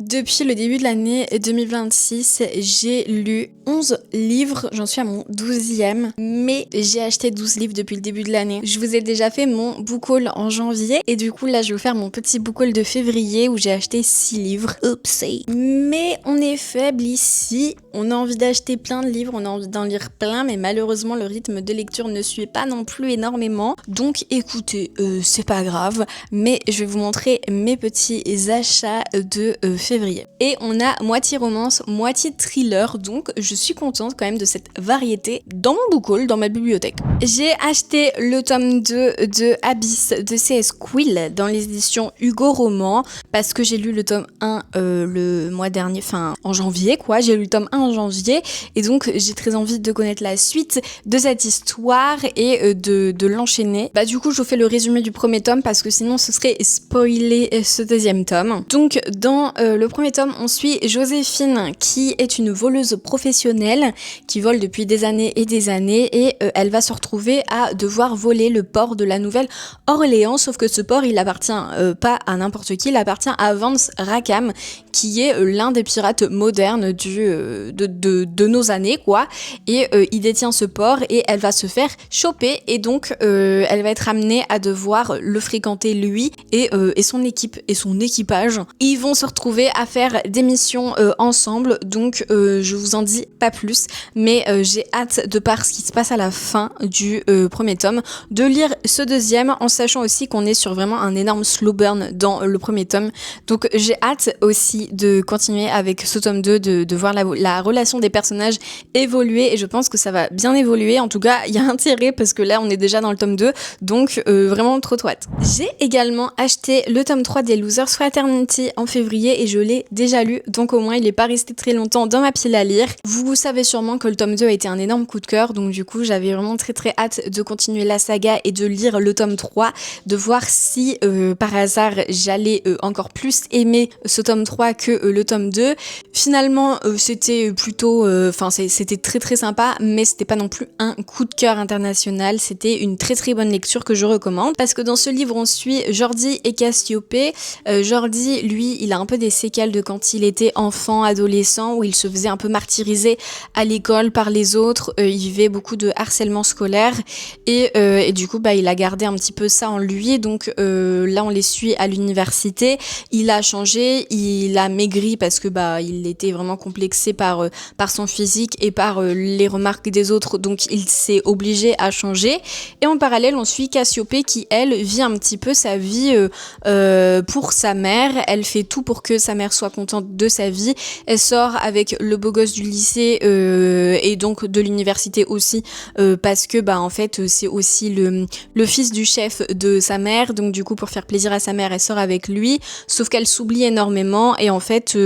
Depuis le début de l'année 2026, j'ai lu 11 livres, j'en suis à mon 12e, mais j'ai acheté 12 livres depuis le début de l'année. Je vous ai déjà fait mon book haul en janvier, et du coup là je vais vous faire mon petit book haul de février où j'ai acheté 6 livres. Oupsie. Mais on est faible ici, on a envie d'acheter plein de livres, on a envie d'en lire plein, mais malheureusement le rythme de lecture ne suit pas non plus énormément. Donc écoutez, c'est pas grave, mais je vais vous montrer mes petits achats de février. Et on a moitié romance, moitié thriller, donc je suis contente quand même de cette variété dans mon book haul, dans ma bibliothèque. J'ai acheté le tome 2 de Abyss de C.S. Quill dans les éditions Hugo Roman, parce que j'ai lu le tome 1 le mois dernier, enfin en janvier quoi, j'ai lu le tome 1 en janvier, et donc j'ai très envie de connaître la suite de cette histoire et de l'enchaîner. Bah du coup je vous fais le résumé du premier tome parce que sinon ce serait spoiler ce deuxième tome. Donc dans le premier tome on suit Joséphine qui est une voleuse professionnelle qui vole depuis des années et elle va se retrouver à devoir voler le port de la Nouvelle-Orléans, sauf que ce port il appartient pas à n'importe qui, il appartient à Vance Rackham qui est l'un des pirates modernes de nos années quoi, et il détient ce port et elle va se faire choper et donc elle va être amenée à devoir le fréquenter lui et son équipe et son équipage. Ils vont se retrouver à faire des missions ensemble, donc je vous en dis pas plus, mais j'ai hâte de par ce qui se passe à la fin du premier tome de lire ce deuxième, en sachant aussi qu'on est sur vraiment un énorme slow burn dans le premier tome, donc j'ai hâte aussi de continuer avec ce tome 2, de voir la relation des personnages évoluer, et je pense que ça va bien évoluer, en tout cas il y a intérêt parce que là on est déjà dans le tome 2, donc vraiment trop hâte. J'ai également acheté le tome 3 des Losers Fraternity en février et je l'ai déjà lu, donc au moins il est pas resté très longtemps dans ma pile à lire. Vous savez sûrement que le tome 2 a été un énorme coup de cœur, donc du coup j'avais vraiment très hâte de continuer la saga et de lire le tome 3, de voir si par hasard j'allais encore plus aimer ce tome 3 que le tome 2. Finalement c'était plutôt, c'était très sympa, mais c'était pas non plus un coup de cœur international, c'était une très bonne lecture que je recommande, parce que dans ce livre on suit Jordi et Cassiopée. Jordi, lui, il a un peu des séquelles de quand il était enfant, adolescent, où il se faisait un peu martyriser à l'école par les autres, il vivait beaucoup de harcèlement scolaire, et du coup, il a gardé un petit peu ça en lui, donc là on les suit à l'université, il a changé, il a maigri parce que il était vraiment complexé par son physique et par les remarques des autres, donc il s'est obligé à changer, et en parallèle on suit Cassiopée qui elle vit un petit peu sa vie pour sa mère, elle fait tout pour que sa mère soit contente de sa vie, elle sort avec le beau gosse du lycée et donc de l'université aussi, parce que en fait c'est aussi le fils du chef de sa mère, donc du coup pour faire plaisir à sa mère elle sort avec lui, sauf qu'elle s'oublie énormément, et en fait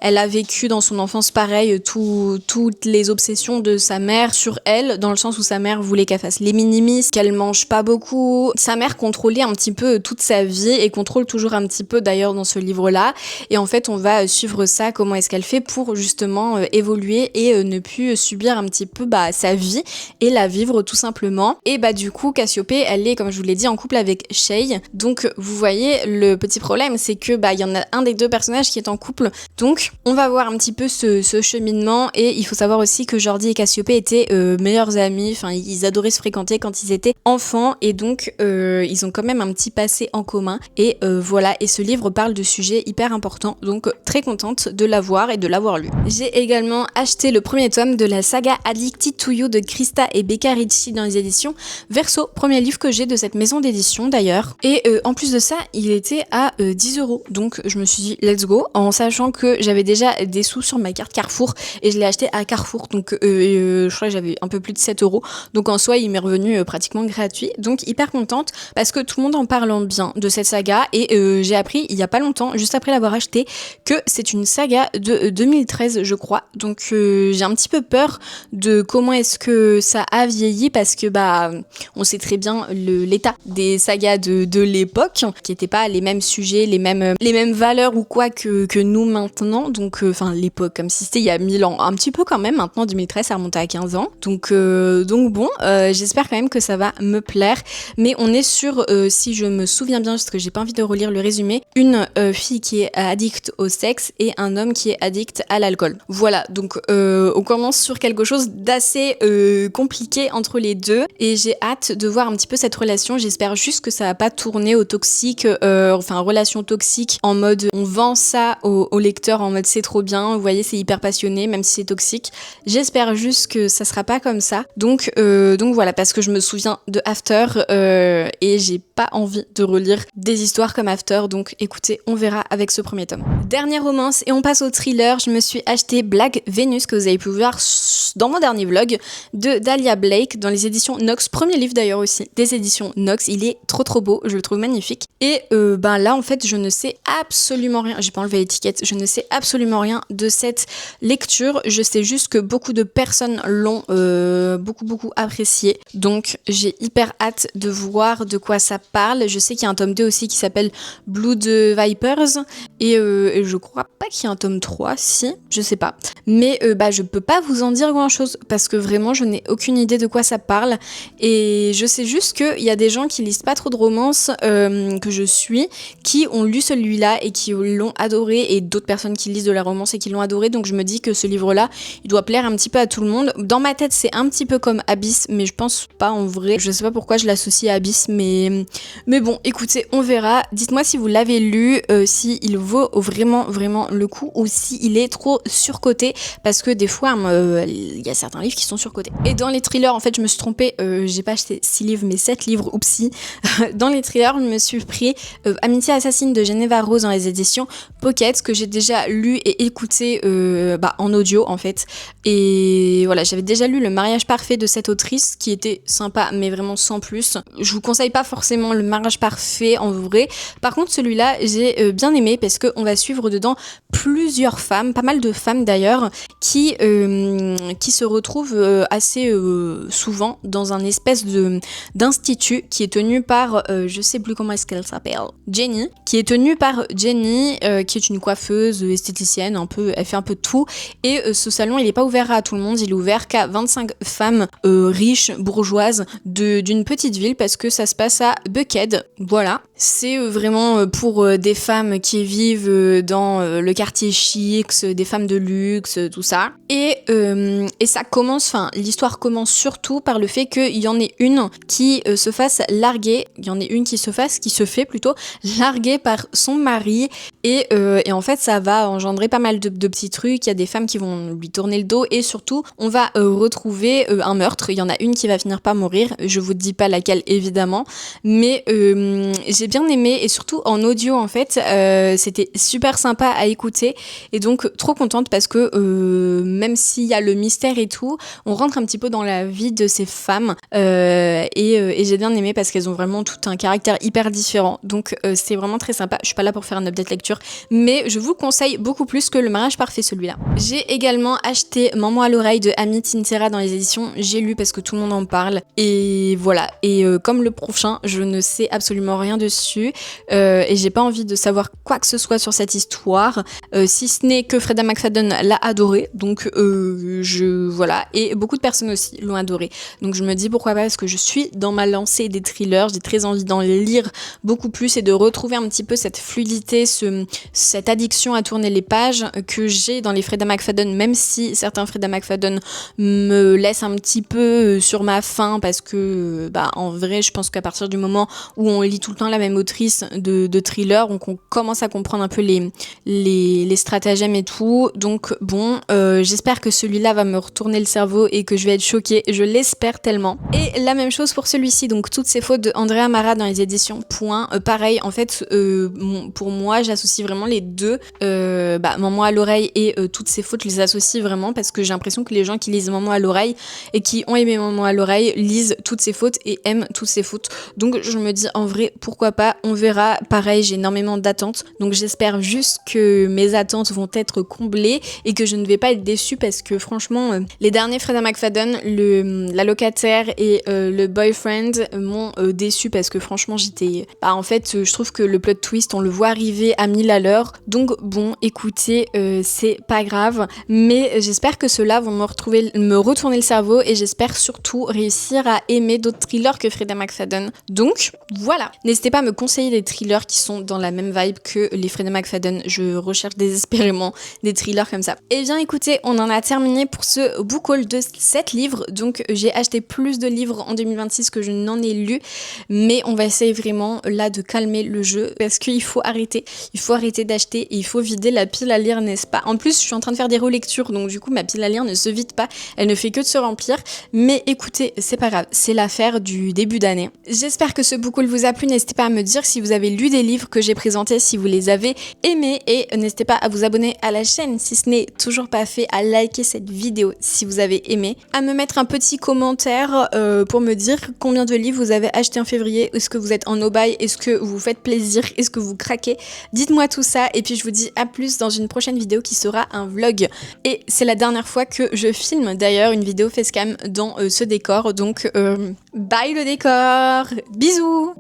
elle a vécu dans son enfance pareil toutes les obsessions de sa mère sur elle, dans le sens où sa mère voulait qu'elle fasse les minimis, qu'elle mange pas beaucoup. Sa mère contrôlait un petit peu toute sa vie et contrôle toujours un petit peu d'ailleurs dans ce livre-là, et en fait on va suivre ça, comment est-ce qu'elle fait pour justement évoluer et ne plus subir un petit peu sa vie et la vivre tout simplement. Et du coup Cassiopée elle est, comme je vous l'ai dit, en couple avec Shay, donc vous voyez le petit problème c'est que il y en a un des deux personnages qui est en couple, donc on va voir un petit peu ce cheminement. Et il faut savoir aussi que Jordi et Cassiopée étaient meilleurs amis, enfin ils adoraient se fréquenter quand ils étaient enfants, et donc ils ont quand même un petit passé en commun, et voilà, et ce livre parle de sujets hyper importants, donc très contente de l'avoir et de l'avoir lu. J'ai également acheté le premier tome de la saga Addicted to You de Krista et Becca Ricci dans les éditions Verso, premier livre que j'ai de cette maison d'édition d'ailleurs, et en plus de ça il était à 10€, donc je me suis dit let's go, en sachant que j'avais déjà des sous sur ma carte Carrefour et je l'ai acheté à Carrefour, donc je crois que j'avais un peu plus de 7€, donc en soi il m'est revenu pratiquement gratuit, donc hyper contente parce que tout le monde en parle bien de cette saga, et j'ai appris il y a pas longtemps, juste après l'avoir acheté, que c'est une saga de 2013 je crois, donc j'ai un petit peu peur de comment est-ce que ça a vieilli, parce que on sait très bien l'état des sagas de l'époque, qui n'étaient pas les mêmes sujets, les mêmes valeurs ou quoi que que nous maintenant, donc enfin l'époque comme si c'était il y a 1000 ans, un petit peu quand même, maintenant 2013 ça remonte à 15 ans, donc bon, j'espère quand même que ça va me plaire, mais on est sur, si je me souviens bien, parce que j'ai pas envie de relire le résumé, une fille qui est addict au sexe et un homme qui est addict à l'alcool. Voilà, donc on commence sur quelque chose d'assez compliqué entre les deux, et j'ai hâte de voir un petit peu cette relation. J'espère juste que ça va pas tourner au toxique, enfin relation toxique en mode on vend ça au lecteur en mode c'est trop bien, vous voyez c'est hyper passionné même si c'est toxique. J'espère juste que ça sera pas comme ça. Donc voilà, parce que je me souviens de After et j'ai pas envie de relire des histoires comme After, donc écoutez, on verra avec ce premier tome. Dernière romance et on passe au thriller. Je me suis acheté Black Venus, que vous avez pu voir dans mon dernier vlog, de Dahlia Blake dans les éditions Nox, premier livre d'ailleurs aussi des éditions Nox. Il est trop beau, je le trouve magnifique, et là en fait je ne sais absolument rien, j'ai pas enlevé l'étiquette, je ne sais absolument rien de cette lecture. Je sais juste que beaucoup de personnes l'ont beaucoup apprécié, donc j'ai hyper hâte de voir de quoi ça parle. Je sais qu'il y a un tome 2 aussi qui s'appelle Blood Vipers, et je crois pas qu'il y a un tome 3, si, je sais pas, mais je peux pas vous en dire grand chose parce que vraiment je n'ai aucune idée de quoi ça parle, et je sais juste qu'il y a des gens qui lisent pas trop de romances que je suis, qui ont lu celui-là et qui l'ont adoré, et d'autres personnes qui lisent de la romance et qui l'ont adoré, donc je me dis que ce livre-là, il doit plaire un petit peu à tout le monde. Dans ma tête, c'est un petit peu comme Abyss, mais je pense pas en vrai. Je sais pas pourquoi je l'associe à Abyss, mais bon, écoutez, on verra. Dites-moi si vous l'avez lu, si il vaut vraiment le coup, ou si il est trop surcoté, parce que des fois, il y a certains livres qui sont surcotés. Et dans les thrillers, en fait, je me suis trompée, j'ai pas acheté 6 livres, mais 7 livres, oupsie. Dans les thrillers, je me suis pris Amitié assassine de Geneva Rose dans les éditions Pocket, que j'ai déjà lu et écouté en audio en fait. Et voilà, j'avais déjà lu Le mariage parfait de cette autrice, qui était sympa, mais vraiment sans plus. Je vous conseille pas forcément Le mariage parfait en vrai. Par contre, celui-là, j'ai bien aimé, parce qu'on va suivre dedans plusieurs femmes, pas mal de femmes d'ailleurs, qui se retrouvent assez souvent dans un espèce d'institut qui est tenu par, je sais plus comment est-ce qu'elle s'appelle, Jenny, qui est tenue par Jenny, qui est une coiffeuse, esthéticienne, elle fait un peu de tout, et ce salon il est pas ouvert à tout le monde, il est ouvert qu'à 25 femmes riches, bourgeoises d'une petite ville, parce que ça se passe à Buckhead, voilà. C'est vraiment pour des femmes qui vivent dans le quartier chic, des femmes de luxe, tout ça. Et ça commence, l'histoire commence surtout par le fait qu'il y en ait une qui se fasse larguer, qui se fait plutôt larguer par son mari, et en fait ça va engendrer pas mal de petits trucs. Il y a des femmes qui vont lui tourner le dos, et surtout on va retrouver un meurtre. Il y en a une qui va finir par mourir, je vous dis pas laquelle évidemment, mais j'ai bien aimé, et surtout en audio en fait, c'était super sympa à écouter, et donc trop contente, parce que même s'il y a le mystère et tout, on rentre un petit peu dans la vie de ces femmes, et j'ai bien aimé parce qu'elles ont vraiment tout un caractère hyper différent, donc c'est vraiment très sympa. Je suis pas là pour faire un update lecture, mais je vous le conseille beaucoup plus que Le mariage parfait, celui-là. J'ai également acheté Maman à l'oreille de Amy Tintera dans les éditions J'ai lu, parce que tout le monde en parle, et voilà. Et comme le prochain, je ne sais absolument rien dessus, et j'ai pas envie de savoir quoi que ce soit sur cette histoire, si ce n'est que Freda McFadden l'a adoré, donc voilà, et beaucoup de personnes aussi l'ont adoré, donc je me dis pourquoi pas, parce que je suis dans ma lancée des thrillers, j'ai très envie d'en lire beaucoup plus et de retrouver un petit peu cette fluidité, cette addiction à tourner les pages que j'ai dans les Freda McFadden, même si certains Freda McFadden me laissent un petit peu sur ma faim, parce que en vrai je pense qu'à partir du moment où on lit tout le temps la même autrice de thriller, donc on commence à comprendre un peu les stratagèmes et tout, donc bon, j'espère que celui-là va me retourner le cerveau et que je vais être choquée, je l'espère tellement. Et la même chose pour celui-ci, donc Toutes ces fautes de Andrea Mara dans les éditions Point. Pareil, en fait, pour moi, j'associe vraiment les deux, Maman à l'oreille et Toutes ces fautes, je les associe vraiment, parce que j'ai l'impression que les gens qui lisent Maman à l'oreille et qui ont aimé Maman à l'oreille lisent Toutes ces fautes et aiment Toutes ces fautes, donc je me dis en vrai pourquoi pas, on verra. Pareil, j'ai énormément d'attentes, donc j'espère juste que mes attentes vont être comblées et que je ne vais pas être déçue parce que franchement, les derniers Freida McFadden, la locataire et le boyfriend m'ont déçue parce que franchement j'étais... en fait, je trouve que le plot twist, on le voit arriver à 1000 à l'heure, donc bon, écoutez, c'est pas grave, mais j'espère que ceux-là vont me retourner le cerveau et j'espère surtout réussir à aimer d'autres thrillers que Freida McFadden. Donc voilà, n'hésitez pas à me conseiller des thrillers qui sont dans la même vibe que les Freida McFadden, je recherche désespérément des thrillers comme ça. Et bien écoutez, on en a terminé pour ce book haul de 7 livres, donc j'ai acheté plus de livres en 2026 que je n'en ai lu, mais on va essayer vraiment là de calmer le jeu parce qu'il faut arrêter d'acheter et il faut vider la pile à lire, n'est-ce pas? En plus, je suis en train de faire des relectures, donc du coup ma pile à lire ne se vide pas, elle ne fait que de se remplir, mais écoutez, c'est pas grave, c'est l'affaire du début d'année. J'espère que ce book haul vous a plu, n'hésitez pas à me dire si vous avez lu des livres que j'ai présentés, si vous les avez aimés, et n'hésitez pas à vous abonner à la chaîne si ce n'est toujours pas fait, à liker cette vidéo si vous avez aimé, à me mettre un petit commentaire pour me dire combien de livres vous avez acheté en février, est-ce que vous êtes en no-buy, est-ce que vous faites plaisir, est-ce que vous craquez, dites-moi tout ça et puis je vous dis à plus dans une prochaine vidéo qui sera un vlog. Et c'est la dernière fois que je filme d'ailleurs une vidéo facecam dans ce décor, donc bye le décor, bisous.